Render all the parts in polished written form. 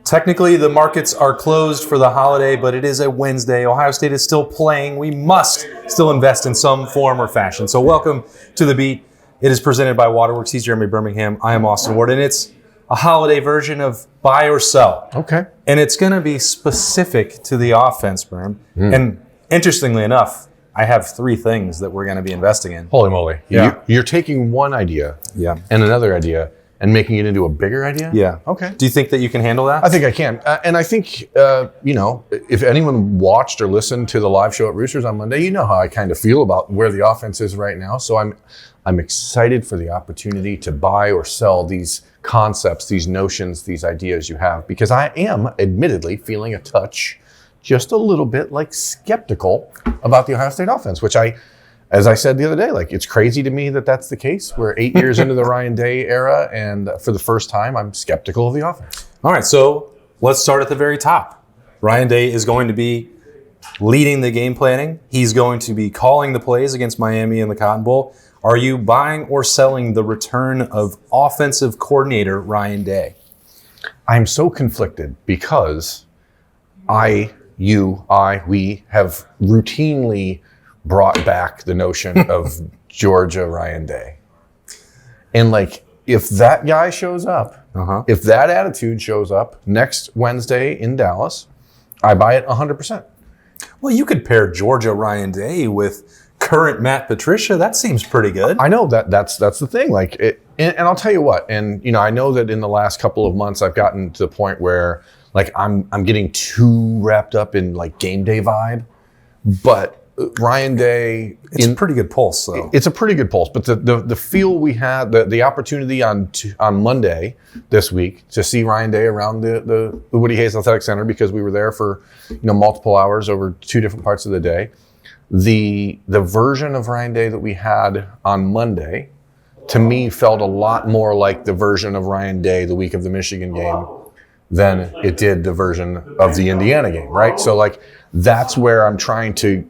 Technically, the markets are closed for the holiday, but it is a Wednesday. Ohio State is still playing. We must still invest in some form or fashion. So welcome to The Beat. It is presented by Waterworks. He's Jeremy Birmingham. I am Austin Ward, and it's a holiday version of buy or sell. Okay. And it's going to be specific to the offense, Birm. And interestingly enough, I have three things that we're going to be investing in. Holy moly. Yeah. You're taking one idea and another idea and making it into a bigger idea? Yeah. Okay. Do you think that you can handle that? I think I can. And I think, if anyone watched or listened to the live show at Roosters on Monday, you know how I kind of feel about where the offense is right now. So I'm excited for the opportunity to buy or sell these concepts, these notions, these ideas you have, because I am admittedly feeling a touch, just a little bit like skeptical about the Ohio State offense, which as I said the other day, like it's crazy to me that that's the case. We're 8 years into the Ryan Day era, and for the first time, I'm skeptical of the offense. All right, so let's start at the very top. Ryan Day is going to be leading the game planning. He's going to be calling the plays against Miami in the Cotton Bowl. Are you buying or selling the return of offensive coordinator Ryan Day? I'm so conflicted because we have routinely brought back the notion of Georgia Ryan Day. And if that guy shows up, if that attitude shows up next Wednesday in Dallas, I buy it 100%. Well, you could pair Georgia Ryan Day with current Matt Patricia. That seems pretty good. I know that's the thing. And I'll tell you what, and I know that in the last couple of months I've gotten to the point where I'm getting too wrapped up in game day vibe, but Ryan Day, it's a pretty good pulse, though. It's a pretty good pulse, but the feel we had, the opportunity on Monday this week to see Ryan Day around the Woody Hayes Athletic Center, because we were there for multiple hours over two different parts of the day. The version of Ryan Day that we had on Monday, to me, felt a lot more like the version of Ryan Day the week of the Michigan game than it did the version of the Indiana game, right? So that's where I'm trying to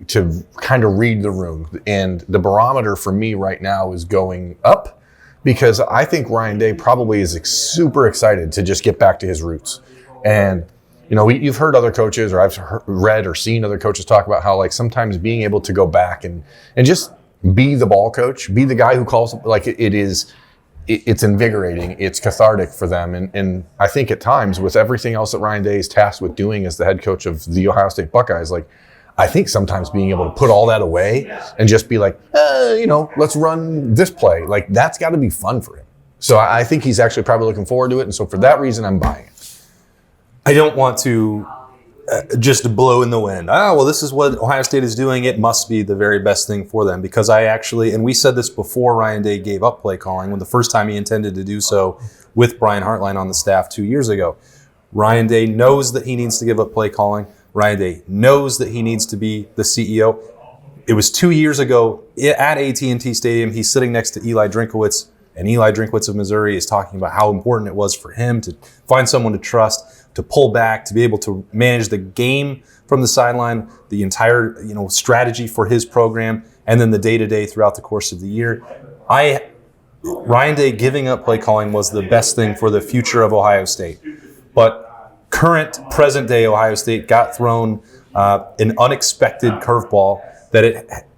kind of read the room. And the barometer for me right now is going up, because I think Ryan Day probably is super excited to just get back to his roots. And, you've heard other coaches, or I've read or seen other coaches talk about how sometimes being able to go back and just be the ball coach, be the guy who calls, it's invigorating, it's cathartic for them. And I think at times, with everything else that Ryan Day is tasked with doing as the head coach of the Ohio State Buckeyes, I think sometimes being able to put all that away and just be let's run this play, that's got to be fun for him. So I think he's actually probably looking forward to it. And so for that reason, I'm buying it. I don't want to just blow in the wind. This is what Ohio State is doing. It must be the very best thing for them, because and we said this before Ryan Day gave up play calling, when the first time he intended to do so with Brian Hartline on the staff 2 years ago. Ryan Day knows that he needs to give up play calling. Ryan Day knows that he needs to be the CEO. It was 2 years ago at AT&T Stadium. He's sitting next to Eli Drinkowitz, and Eli Drinkowitz of Missouri is talking about how important it was for him to find someone to trust, to pull back, to be able to manage the game from the sideline, the entire strategy for his program, and then the day-to-day throughout the course of the year. Ryan Day giving up play calling was the best thing for the future of Ohio State. But present-day Ohio State got thrown an unexpected curveball that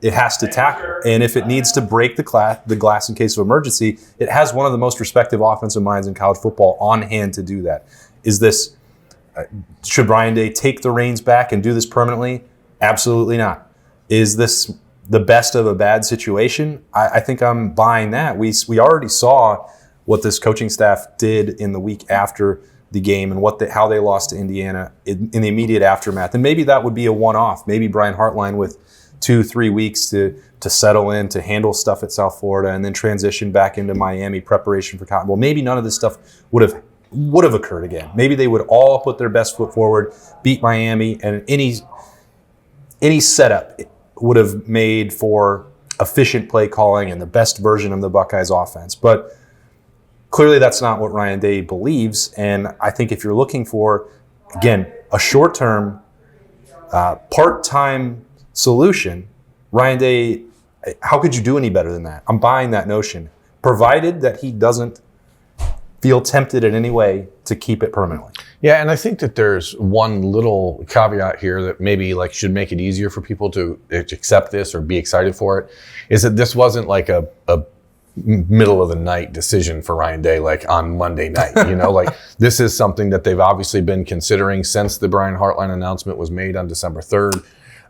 it has to tackle. And if it needs to break the glass in case of emergency, it has one of the most respected offensive minds in college football on hand to do that. Should Ryan Day take the reins back and do this permanently? Absolutely not. Is this the best of a bad situation? I think I'm buying that. We already saw what this coaching staff did in the week after the game and how they lost to Indiana in the immediate aftermath. And maybe that would be a one-off. Maybe Brian Hartline with 2-3 weeks to settle in, to handle stuff at South Florida, and then transition back into Miami preparation for Cotton Bowl. Maybe none of this stuff would have occurred again. Maybe they would all put their best foot forward, beat Miami, and any setup would have made for efficient play calling and the best version of the Buckeyes offense. But clearly that's not what Ryan Day believes. And I think if you're looking for, again, a short-term, part-time solution, Ryan Day, how could you do any better than that? I'm buying that notion, provided that he doesn't feel tempted in any way to keep it permanently. Yeah, and I think that there's one little caveat here that maybe like should make it easier for people to accept this or be excited for it, is that this wasn't like a middle of the night decision for Ryan Day, like on Monday night, like this is something that they've obviously been considering since the Brian Hartline announcement was made on December 3rd.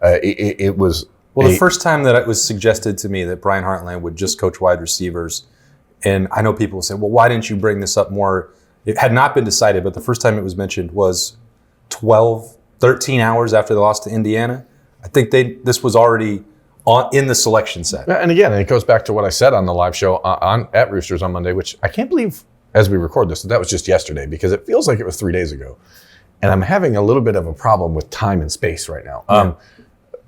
It was... Well, the first time that it was suggested to me that Brian Hartline would just coach wide receivers, and I know people say, well, why didn't you bring this up more? It had not been decided, but the first time it was mentioned was 13 hours after they lost to Indiana. I think this was already in the selection set. And again, it goes back to what I said on the live show at Roosters on Monday, which I can't believe as we record this, that was just yesterday, because it feels like it was 3 days ago. And I'm having a little bit of a problem with time and space right now.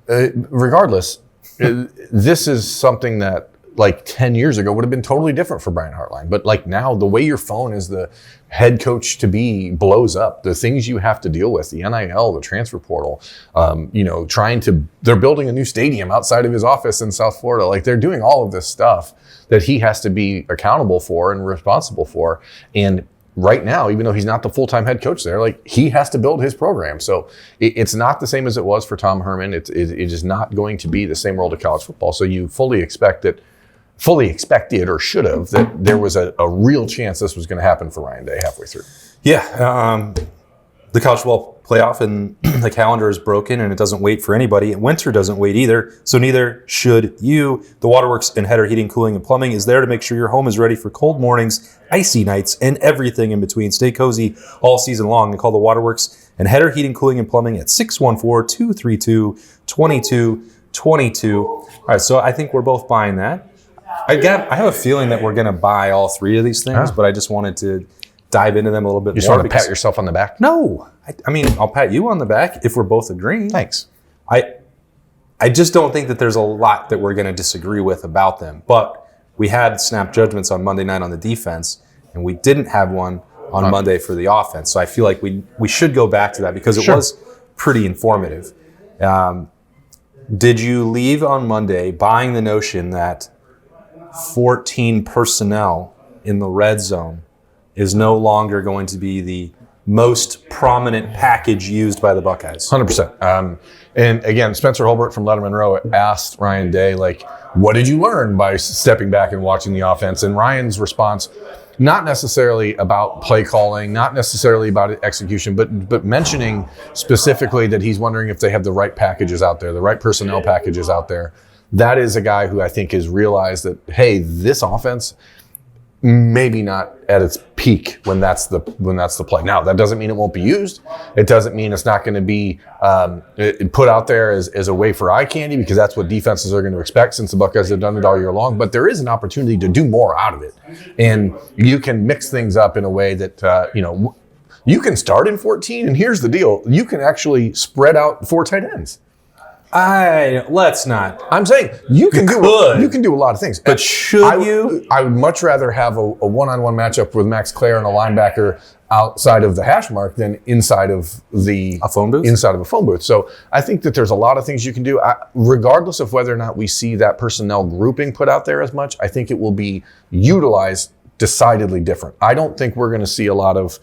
Regardless, this is something that like 10 years ago would have been totally different for Brian Hartline. But like now, the way your phone as the head coach to be blows up, the things you have to deal with, the NIL, the transfer portal, they're building a new stadium outside of his office in South Florida. Like they're doing all of this stuff that he has to be accountable for and responsible for. And right now, even though he's not the full-time head coach there, like he has to build his program. So it's not the same as it was for Tom Herman. It is not going to be the same world of college football. So you fully expected or should have that there was a real chance this was going to happen for Ryan Day halfway through. Yeah. The college football playoff and the calendar is broken and it doesn't wait for anybody. And winter doesn't wait either. So neither should you. The Waterworks and Hetter Heating, Cooling, and Plumbing is there to make sure your home is ready for cold mornings, icy nights, and everything in between. Stay cozy all season long and call the Waterworks and Hetter Heating, Cooling, and Plumbing at 614-232-2222. All right, so I think we're both buying that. I have a feeling that we're going to buy all three of these things, but I just wanted to dive into them a little bit more. You just want to pat yourself on the back? No. I mean, I'll pat you on the back if we're both agreeing. Thanks. I just don't think that there's a lot that we're going to disagree with about them. But we had snap judgments on Monday night on the defense, and we didn't have one on Monday for the offense. So I feel like we should go back to that because it was pretty informative. Did you leave on Monday buying the notion that 14 personnel in the red zone is no longer going to be the most prominent package used by the Buckeyes? 100%. And again, Spencer Holbert from Letterman Row asked Ryan Day, like, what did you learn by stepping back and watching the offense? And Ryan's response, not necessarily about play calling, not necessarily about execution, but mentioning specifically that he's wondering if they have the right packages out there, the right personnel packages out there. That is a guy who I think has realized that, hey, this offense maybe not at its peak when that's the play. Now, that doesn't mean it won't be used. It doesn't mean it's not going to be put out there as a way for eye candy, because that's what defenses are going to expect since the Buckeyes have done it all year long. But there is an opportunity to do more out of it. And you can mix things up in a way that, you can start in 14. And here's the deal. You can actually spread out 4 tight ends. Let's not. I'm saying you can do a lot of things. But should you? I would much rather have a one-on-one matchup with Max Clare and a linebacker outside of the hash mark than inside of a phone booth. So I think that there's a lot of things you can do. Regardless of whether or not we see that personnel grouping put out there as much, I think it will be utilized decidedly different. I don't think we're going to see a lot of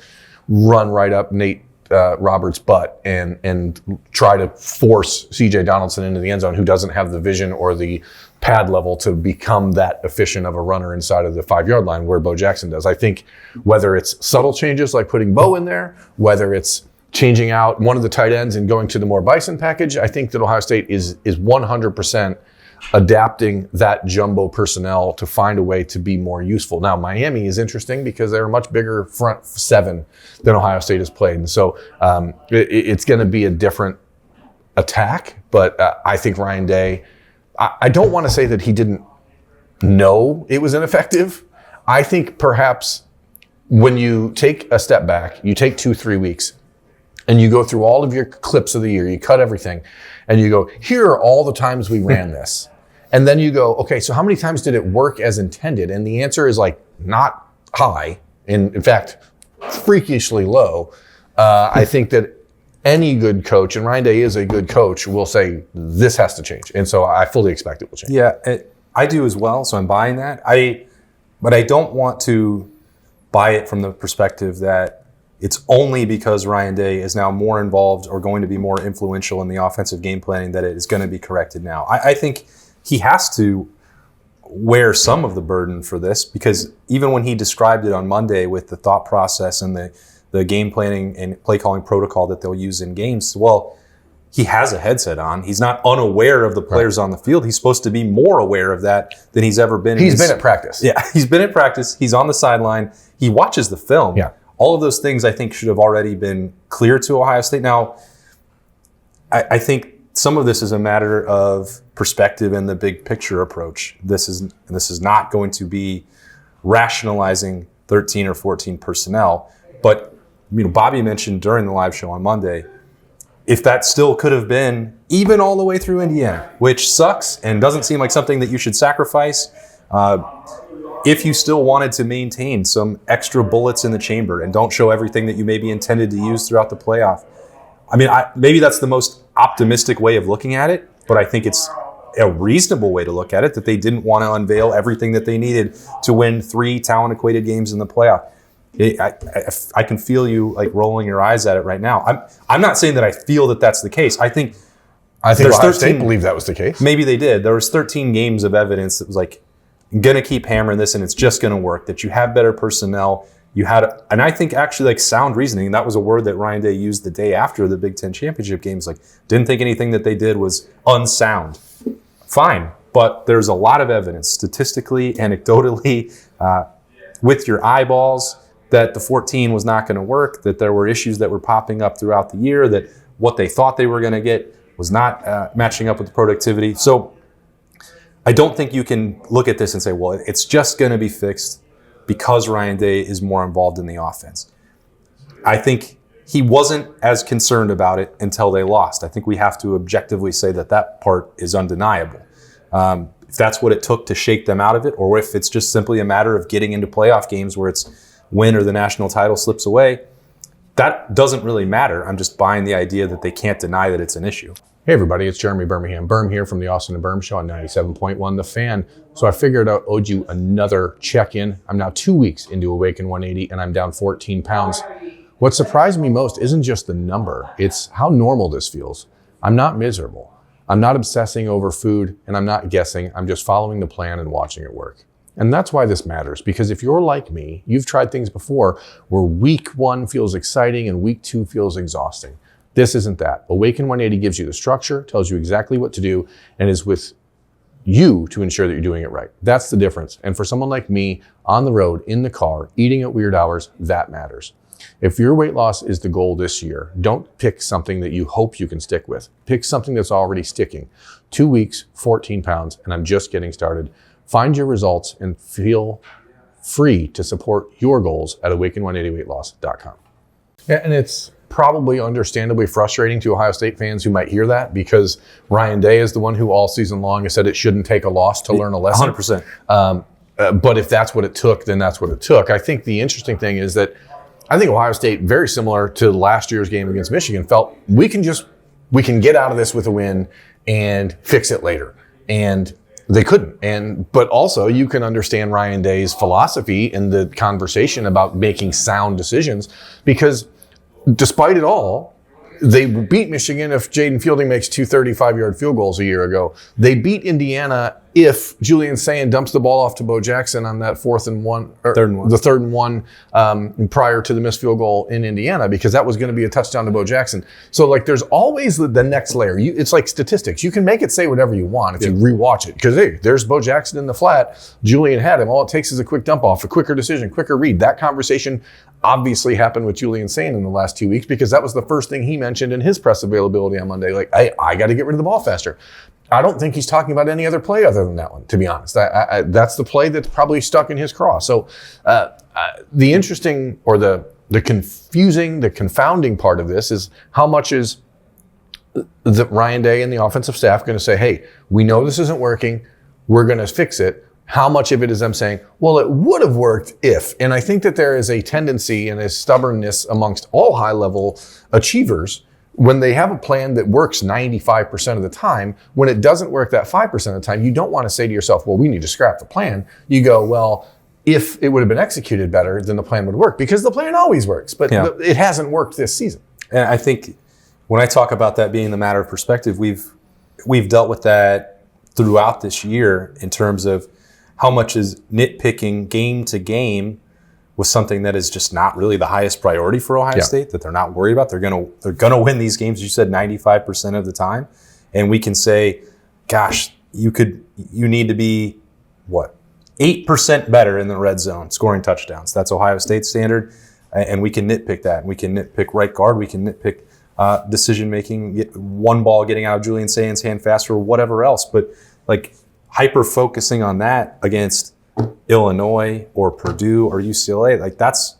run right up Nate Roberts' butt and try to force C.J. Donaldson into the end zone, who doesn't have the vision or the pad level to become that efficient of a runner inside of the 5-yard line where Bo Jackson does. I think whether it's subtle changes like putting Bo in there, whether it's changing out one of the tight ends and going to the more Bison package, I think that Ohio State is 100% adapting that jumbo personnel to find a way to be more useful. Now, Miami is interesting because they're a much bigger front 7 than Ohio State has played. And so it's going to be a different attack, but I think Ryan Day, I don't want to say that he didn't know it was ineffective. I think perhaps when you take a step back, you take 2-3 weeks, and you go through all of your clips of the year, you cut everything, and you go, here are all the times we ran this. And then you go, okay, so how many times did it work as intended? And the answer is like not high, and in fact, freakishly low. I think that any good coach, and Ryan Day is a good coach, will say this has to change. And so I fully expect it will change. Yeah, I do as well, so I'm buying that. But I don't want to buy it from the perspective that it's only because Ryan Day is now more involved or going to be more influential in the offensive game planning that it is going to be corrected now. I think he has to wear some of the burden for this, because even when he described it on Monday with the thought process and the game planning and play calling protocol that they'll use in games, well, he has a headset on. He's not unaware of the players on the field. He's supposed to be more aware of that than he's ever been. He's been at practice. Yeah, he's been at practice. He's on the sideline. He watches the film. Yeah. All of those things I think should have already been clear to Ohio State. Now, I think some of this is a matter of perspective and the big picture approach. This is not going to be rationalizing 13 or 14 personnel. But Bobby mentioned during the live show on Monday, if that still could have been even all the way through Indiana, which sucks and doesn't seem like something that you should sacrifice, if you still wanted to maintain some extra bullets in the chamber and don't show everything that you maybe intended to use throughout the playoff. Maybe that's the most optimistic way of looking at it, but I think it's a reasonable way to look at it, that they didn't want to unveil everything that they needed to win 3 talent-equated games in the playoff. I can feel you like rolling your eyes at it right now. I'm not saying that I feel that that's the case. I think Ohio State believed that was the case. Maybe they did. There was 13 games of evidence that was like, I'm going to keep hammering this and it's just going to work, that you have better personnel. And I think actually like sound reasoning, that was a word that Ryan Day used the day after the Big Ten championship games, like didn't think anything that they did was unsound. Fine, but there's a lot of evidence, statistically, anecdotally, with your eyeballs, that the 14 was not going to work, that there were issues that were popping up throughout the year, that what they thought they were going to get was not matching up with the productivity. So I don't think you can look at this and say, well, it's just going to be fixed because Ryan Day is more involved in the offense. I think he wasn't as concerned about it until they lost. I think we have to objectively say that part is undeniable. If that's what it took to shake them out of it, or if it's just simply a matter of getting into playoff games where it's win or the national title slips away, that doesn't really matter. I'm just buying the idea that they can't deny that it's an issue. Hey everybody, it's Jeremy Birmingham. Birm here from the Austin Birm Show on 97.1 The Fan. So I figured I owed you another check-in. I'm now 2 weeks into Awaken 180 and I'm down 14 pounds. What surprised me most isn't just the number, it's how normal this feels. I'm not miserable. I'm not obsessing over food and I'm not guessing. I'm just following the plan and watching it work. And that's why this matters, because if you're like me, you've tried things before where week 1 feels exciting and week 2 feels exhausting. This isn't that. Awaken 180 gives you the structure, tells you exactly what to do, and is with you to ensure that you're doing it right. That's the difference. And for someone like me, on the road, in the car, eating at weird hours, that matters. If your weight loss is the goal this year, don't pick something that you hope you can stick with. Pick something that's already sticking. 2 weeks, 14 pounds, and I'm just getting started. Find your results and feel free to support your goals at awaken180weightloss.com. Yeah, and it's probably understandably frustrating to Ohio State fans who might hear that, because Ryan Day is the one who all season long has said it shouldn't take a loss to learn a lesson. 100%. But if that's what it took, then that's what it took. I think the interesting thing is that I think Ohio State, very similar to last year's game against Michigan, felt we can get out of this with a win and fix it later. And they couldn't. But also you can understand Ryan Day's philosophy in the conversation about making sound decisions, because despite it all, they beat Michigan if Jaden Fielding makes 2 35-yard field goals a year ago. They beat Indiana if Julian Sayin dumps the ball off to Bo Jackson on that 3rd and 1 prior to the missed field goal in Indiana, because that was going to be a touchdown to Bo Jackson. So like there's always the next layer. It's like statistics. You can make it say whatever you want if you rewatch it, because hey, there's Bo Jackson in the flat. Julian had him. All it takes is a quick dump off, a quicker decision, quicker read. That conversation obviously happened with Julian Sayin in the last 2 weeks, because that was the first thing he mentioned in his press availability on Monday. Like, I got to get rid of the ball faster. I don't think he's talking about any other play other than that one, to be honest. That's the play that's probably stuck in his craw. So the interesting, or the confusing, the confounding part of this is how much is the Ryan Day and the offensive staff going to say, hey, we know this isn't working, we're going to fix it. How much of it is them saying, well, it would have worked if. And I think that there is a tendency and a stubbornness amongst all high-level achievers when they have a plan that works 95% of the time. When it doesn't work that 5% of the time, you don't want to say to yourself, well, we need to scrap the plan. You go, well, if it would have been executed better, then the plan would work, because the plan always works, but it hasn't worked this season. And I think when I talk about that being the matter of perspective, we've dealt with that throughout this year in terms of how much is nitpicking game to game was something that is just not really the highest priority for Ohio State, that they're not worried about. They're gonna win these games, you said 95% of the time. And we can say, gosh, you need to be 8% better in the red zone, scoring touchdowns. That's Ohio State's standard. And we can nitpick that. We can nitpick right guard. We can nitpick decision making, one ball getting out of Julian Sayin's hand faster, or whatever else. But like hyper focusing on that against Illinois or Purdue or UCLA, like that's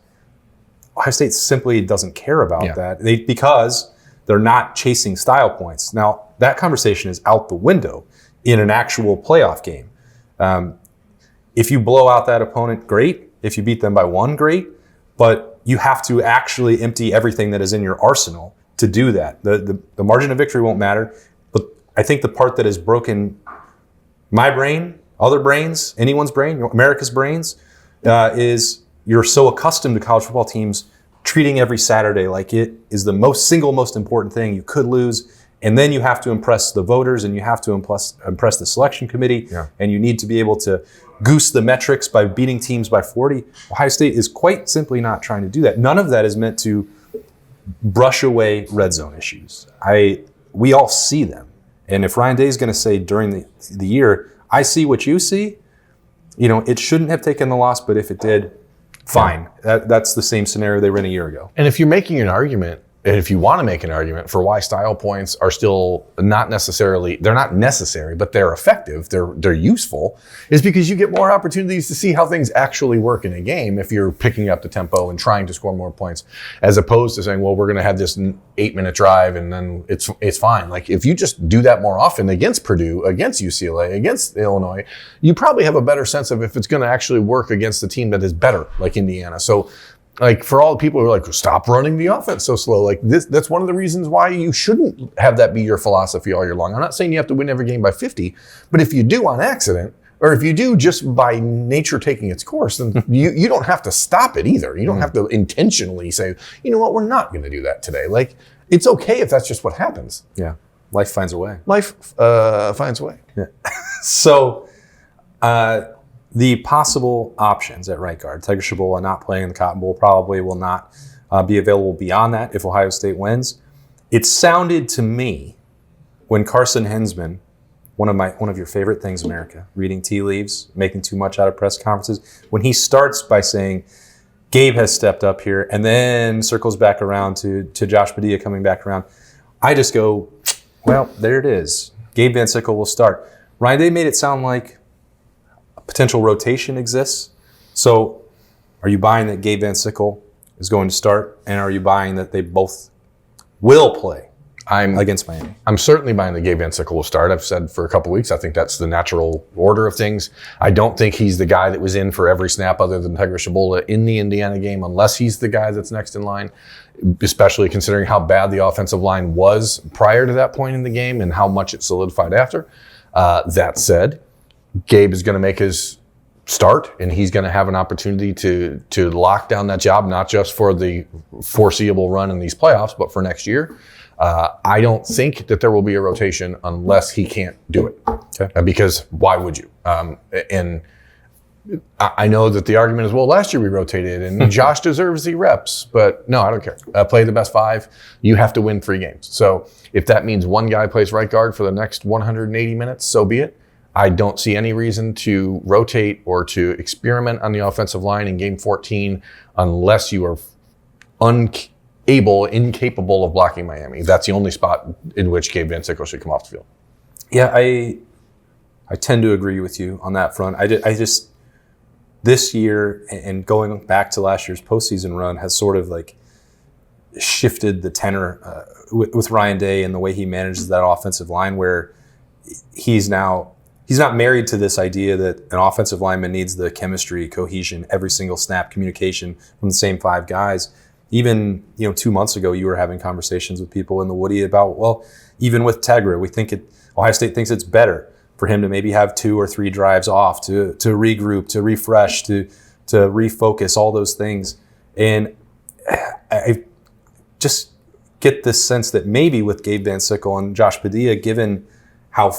Ohio State simply doesn't care about that because they're not chasing style points. Now that conversation is out the window in an actual playoff game. If you blow out that opponent, great. If you beat them by 1, great. But you have to actually empty everything that is in your arsenal to do that. The margin of victory won't matter. But I think the part that has broken my brain, other brains, anyone's brain, America's brains, is you're so accustomed to college football teams treating every Saturday like it is the single most important thing you could lose. And then you have to impress the voters, and you have to impress the selection committee, and you need to be able to goose the metrics by beating teams by 40. Ohio State is quite simply not trying to do that. None of that is meant to brush away red zone issues. We all see them. And if Ryan Day is going to say during the year, I see what you see, it shouldn't have taken the loss, but if it did, fine. That's the same scenario they ran a year ago. And if you're making an argument, and if you want to make an argument for why style points are still they're not necessary, but they're effective, they're useful, is because you get more opportunities to see how things actually work in a game if you're picking up the tempo and trying to score more points, as opposed to saying, well, we're going to have this 8-minute drive and then it's fine. Like if you just do that more often against Purdue, against UCLA, against Illinois, you probably have a better sense of if it's going to actually work against a team that is better, like Indiana. So like for all the people who are like, stop running the offense so slow, like that's one of the reasons why you shouldn't have that be your philosophy all year long. I'm not saying you have to win every game by 50, but if you do on accident, or if you do just by nature taking its course, then you don't have to stop it either. You don't have to intentionally say, you know what, we're not going to do that today. Like it's okay if that's just what happens. Yeah, life finds a way. Life finds a way. Yeah. So, the possible options at right guard, Tiger Shabola not playing in the Cotton Bowl, probably will not be available beyond that if Ohio State wins. It sounded to me when Carson Hensman, one of your favorite things, America, reading tea leaves, making too much out of press conferences, when he starts by saying, Gabe has stepped up here, and then circles back around to Josh Padilla coming back around, I just go, well, there it is. Gabe Van Sickle will start. Ryan Day made it sound like potential rotation exists. So are you buying that Gabe Van Sickle is going to start? And are you buying that they both will play against Miami? I'm certainly buying that Gabe Van Sickle will start. I've said for a couple of weeks, I think that's the natural order of things. I don't think he's the guy that was in for every snap other than Tiger Shabola in the Indiana game, unless he's the guy that's next in line, especially considering how bad the offensive line was prior to that point in the game and how much it solidified after. That said, Gabe is going to make his start, and he's going to have an opportunity to lock down that job, not just for the foreseeable run in these playoffs, but for next year. I don't think that there will be a rotation unless he can't do it. Okay. Because why would you? And I know that the argument is, well, last year we rotated, and Josh deserves the reps. But no, I don't care. Play the best 5. You have to win 3 games. So if that means one guy plays right guard for the next 180 minutes, so be it. I don't see any reason to rotate or to experiment on the offensive line in game 14 unless you are incapable of blocking Miami. That's the only spot in which Gabe Van Sickle should come off the field. Yeah, I tend to agree with you on that front. I just this year and going back to last year's postseason run has sort of like shifted the tenor with Ryan Day and the way he manages that offensive line, where he's not married to this idea that an offensive lineman needs the chemistry, cohesion, every single snap, communication from the same 5 guys. Even 2 months ago, you were having conversations with people in the Woody about, well, even with Tegra, Ohio State thinks it's better for him to maybe have 2 or 3 drives off to regroup, to refresh, to to refocus, all those things. And I just get this sense that maybe with Gabe Van Sickle and Josh Padilla, given how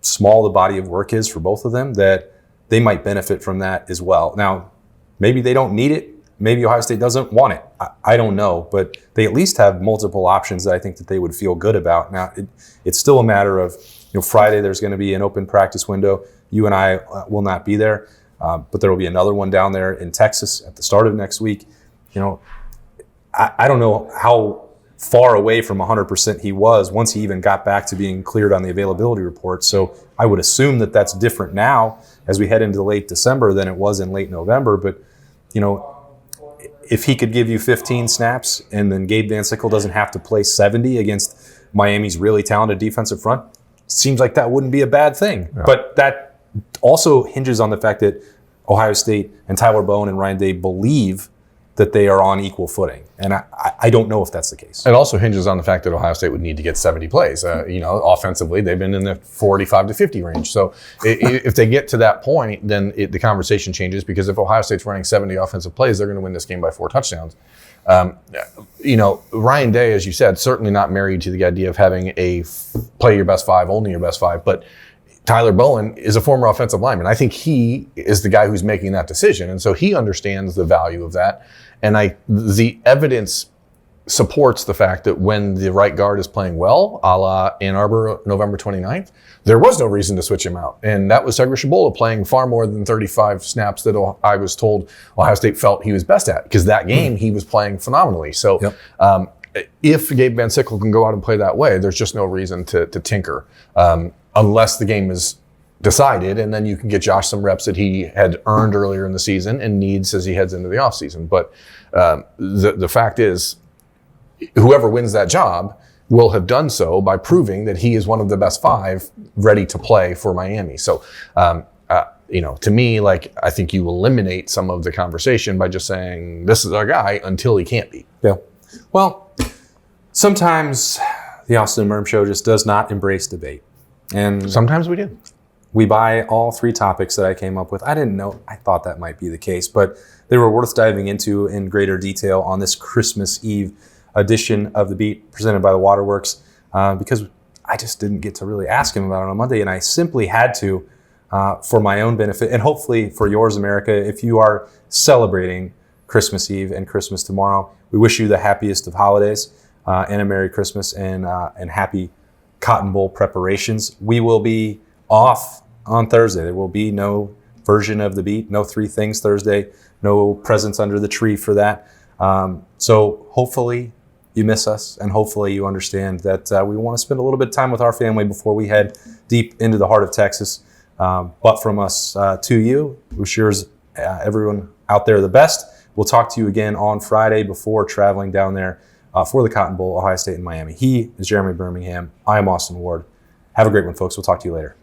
small the body of work is for both of them, that they might benefit from that as well. Now, maybe they don't need it. Maybe Ohio State doesn't want it. I don't know, but they at least have multiple options that I think that they would feel good about. Now, it's still a matter of, Friday there's going to be an open practice window. You and I will not be there, but there will be another one down there in Texas at the start of next week. I don't know how far away from 100% he was once he even got back to being cleared on the availability report. So I would assume that that's different now as we head into late December than it was in late November. But, if he could give you 15 snaps and then Gabe Van Sickle doesn't have to play 70 against Miami's really talented defensive front, seems like that wouldn't be a bad thing. Yeah. But that also hinges on the fact that Ohio State and Tyler Bowen and Ryan Day believe that they are on equal footing. And I don't know if that's the case. It also hinges on the fact that Ohio State would need to get 70 plays. Offensively, they've been in the 45 to 50 range. So if they get to that point, then the conversation changes, because if Ohio State's running 70 offensive plays, they're going to win this game by 4 touchdowns. Ryan Day, as you said, certainly not married to the idea of having play your best 5, only your best 5, but Tyler Bowen is a former offensive lineman. I think he is the guy who's making that decision. And so he understands the value of that. And the evidence supports the fact that when the right guard is playing well, a la Ann Arbor, November 29th, there was no reason to switch him out. And that was Segre Shabola playing far more than 35 snaps that I was told Ohio State felt he was best at, because that game he was playing phenomenally. So if Gabe Van Sickle can go out and play that way, there's just no reason to tinker. Unless the game is decided, and then you can get Josh some reps that he had earned earlier in the season and needs as he heads into the offseason. But the fact is, whoever wins that job will have done so by proving that he is one of the best 5 ready to play for Miami. So, to me, I think you eliminate some of the conversation by just saying, this is our guy, until he can't be. Yeah. Well, sometimes the Austin Birm Show just does not embrace debate. And sometimes we do. We buy all 3 topics that I came up with. I didn't know. I thought that might be the case, but they were worth diving into in greater detail on this Christmas Eve edition of The Beat presented by the Waterworks, because I just didn't get to really ask him about it on Monday, and I simply had to for my own benefit and hopefully for yours, America. If you are celebrating Christmas Eve and Christmas tomorrow, we wish you the happiest of holidays and a Merry Christmas and happy Cotton Bowl preparations. We will be off on Thursday. There will be no version of The Beat, no 3 Things Thursday, no presents under the tree for that. So hopefully you miss us, and hopefully you understand that we want to spend a little bit of time with our family before we head deep into the heart of Texas. But from us to you, wish everyone out there the best. We'll talk to you again on Friday before traveling down there for the Cotton Bowl, Ohio State and Miami. He is Jeremy Birmingham. I am Austin Ward. Have a great one, folks. We'll talk to you later.